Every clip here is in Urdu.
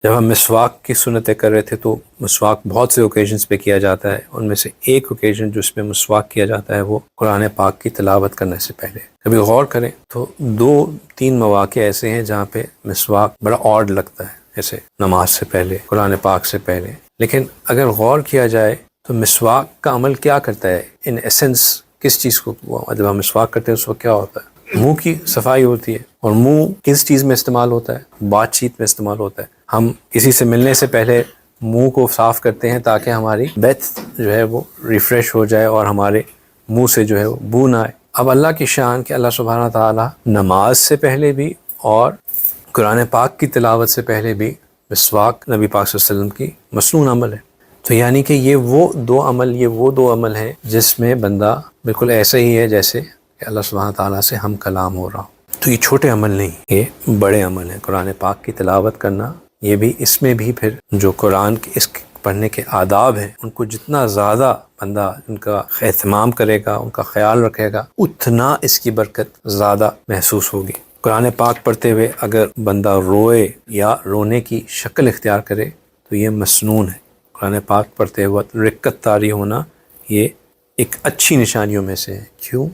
جب ہم مسواک کی سنتیں کر رہے تھے تو مسواک بہت سے اوکیزنس پہ کیا جاتا ہے، ان میں سے ایک اوکیزن جو اس میں مسواک کیا جاتا ہے وہ قرآن پاک کی تلاوت کرنے سے پہلے۔ کبھی غور کریں تو 2-3 مواقع ایسے ہیں جہاں پہ مسواک بڑا آڈ لگتا ہے، جیسے نماز سے پہلے، قرآن پاک سے پہلے۔ لیکن اگر غور کیا جائے تو مسواک کا عمل کیا کرتا ہے ان ایسنس، کس چیز کو، جب ہم مسواک کرتے ہیں اس وقت کیا ہوتا ہے؟ منہ کی صفائی ہوتی ہے، اور منہ کس چیز میں استعمال ہوتا ہے؟ بات چیت میں استعمال ہوتا ہے۔ ہم کسی سے ملنے سے پہلے منہ کو صاف کرتے ہیں تاکہ ہماری بیتھ جو ہے وہ ریفریش ہو جائے اور ہمارے منہ سے جو ہے وہ بو نہ آئے۔ اب اللہ کی شان کہ اللہ سبحانہ تعالیٰ نماز سے پہلے بھی اور قرآن پاک کی تلاوت سے پہلے بھی مسواک نبی پاک صلی اللہ علیہ وسلم کی مسنون عمل ہے۔ تو یعنی کہ یہ وہ دو عمل ہیں جس میں بندہ بالکل ایسا ہی ہے جیسے کہ اللہ سبحانہ تعالیٰ سے ہم کلام ہو رہا ہو۔ تو یہ چھوٹے عمل نہیں، یہ بڑے عمل ہیں۔ قرآن پاک کی تلاوت کرنا، یہ بھی اس میں بھی پھر جو قرآن کے اس پڑھنے کے آداب ہیں ان کو جتنا زیادہ بندہ ان کا اہتمام کرے گا، ان کا خیال رکھے گا، اتنا اس کی برکت زیادہ محسوس ہوگی۔ قرآن پاک پڑھتے ہوئے اگر بندہ روئے یا رونے کی شکل اختیار کرے تو یہ مسنون ہے۔ قرآن پاک پڑھتے وقت رکعت طاری ہونا یہ ایک اچھی نشانیوں میں سے ہے۔ کیوں؟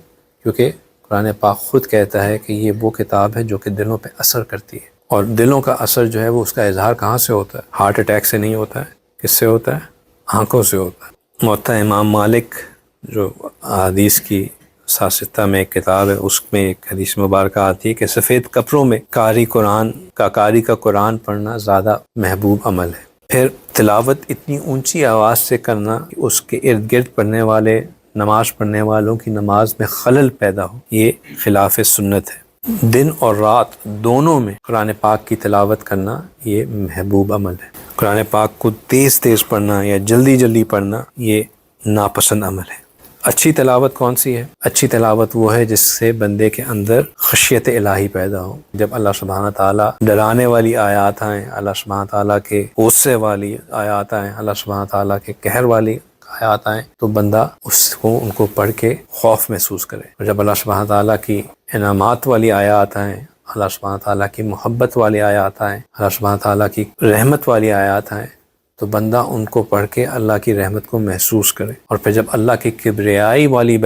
کیونکہ قرآن پاک خود کہتا ہے کہ یہ وہ کتاب ہے جو کہ دلوں پہ اثر کرتی ہے، اور دلوں کا اثر جو ہے وہ اس کا اظہار کہاں سے ہوتا ہے؟ ہارٹ اٹیک سے نہیں ہوتا ہے، کس سے ہوتا ہے؟ آنکھوں سے ہوتا ہے۔ موطا امام مالک جو حدیث کی ساستہ میں ایک کتاب ہے، اس میں ایک حدیث مبارکہ آتی ہے کہ سفید کپڑوں میں قاری کا قرآن پڑھنا زیادہ محبوب عمل ہے۔ پھر تلاوت اتنی اونچی آواز سے کرنا کہ اس کے ارد گرد پڑھنے والے، نماز پڑھنے والوں کی نماز میں خلل پیدا ہو، یہ خلاف سنت ہے۔ دن اور رات دونوں میں قرآن پاک کی تلاوت کرنا یہ محبوب عمل ہے۔ قرآن پاک کو تیز تیز پڑھنا یا جلدی جلدی پڑھنا یہ ناپسند عمل ہے۔ اچھی تلاوت کون سی ہے؟ اچھی تلاوت وہ ہے جس سے بندے کے اندر خشیت الہی پیدا ہو۔ جب اللہ سبحانہ تعالیٰ ڈرانے والی آیات آئیں، اللہ سبحانہ تعالیٰ کے غصے والی آیات آئیں، اللہ سبحانہ تعالیٰ کے قہر والی آیات آئیں، تو بندہ ان کو پڑھ کے خوف محسوس کرے۔ اور جب اللہ سبحانہ تعالیٰ کی انعامات والی آیات آئیں، اللہ سبحانہ تعالیٰ کی محبت والی آیات آئیں، اللہ سبحانہ تعالیٰ کی رحمت والی آیات آئیں، تو بندہ ان کو پڑھ کے اللہ کی رحمت کو محسوس کرے۔ اور پھر جب اللہ کی کبریائی والی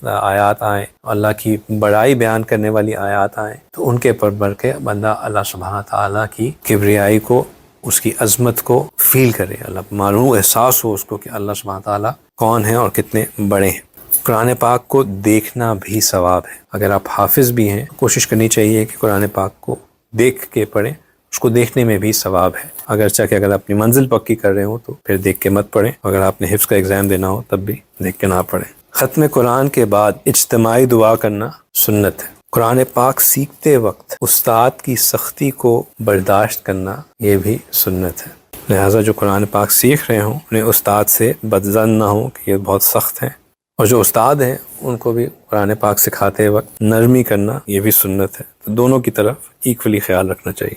آیات آئیں، اللہ کی بڑائی بیان کرنے والی آیات آئیں، تو ان کے پڑھ کے بندہ اللہ سبحانہ تعالیٰ کی کبریائی کو، اس کی عظمت کو فیل کرے، اللہ معلوم احساس ہو اس کو کہ اللہ سبحانہ تعالیٰ کون ہیں اور کتنے بڑے ہیں۔ قرآن پاک کو دیکھنا بھی ثواب ہے۔ اگر آپ حافظ بھی ہیں، کوشش کرنی چاہیے کہ قرآن پاک کو دیکھ کے پڑھیں، اس کو دیکھنے میں بھی ثواب ہے۔ اگرچہ کہ اگر اپنی منزل پکی کر رہے ہوں تو پھر دیکھ کے مت پڑھیں، اگر آپ نے حفظ کا ایگزام دینا ہو تب بھی دیکھ کے نہ پڑھیں۔ ختم قرآن کے بعد اجتماعی دعا کرنا سنت ہے۔ قرآن پاک سیکھتے وقت استاد کی سختی کو برداشت کرنا یہ بھی سنت ہے۔ لہٰذا جو قرآن پاک سیکھ رہے ہوں انہیں استاد سے بدظن نہ ہوں کہ یہ بہت سخت ہیں، اور جو استاد ہیں ان کو بھی قرآن پاک سکھاتے وقت نرمی کرنا یہ بھی سنت ہے۔ تو دونوں کی طرف ایکولی خیال رکھنا چاہیے۔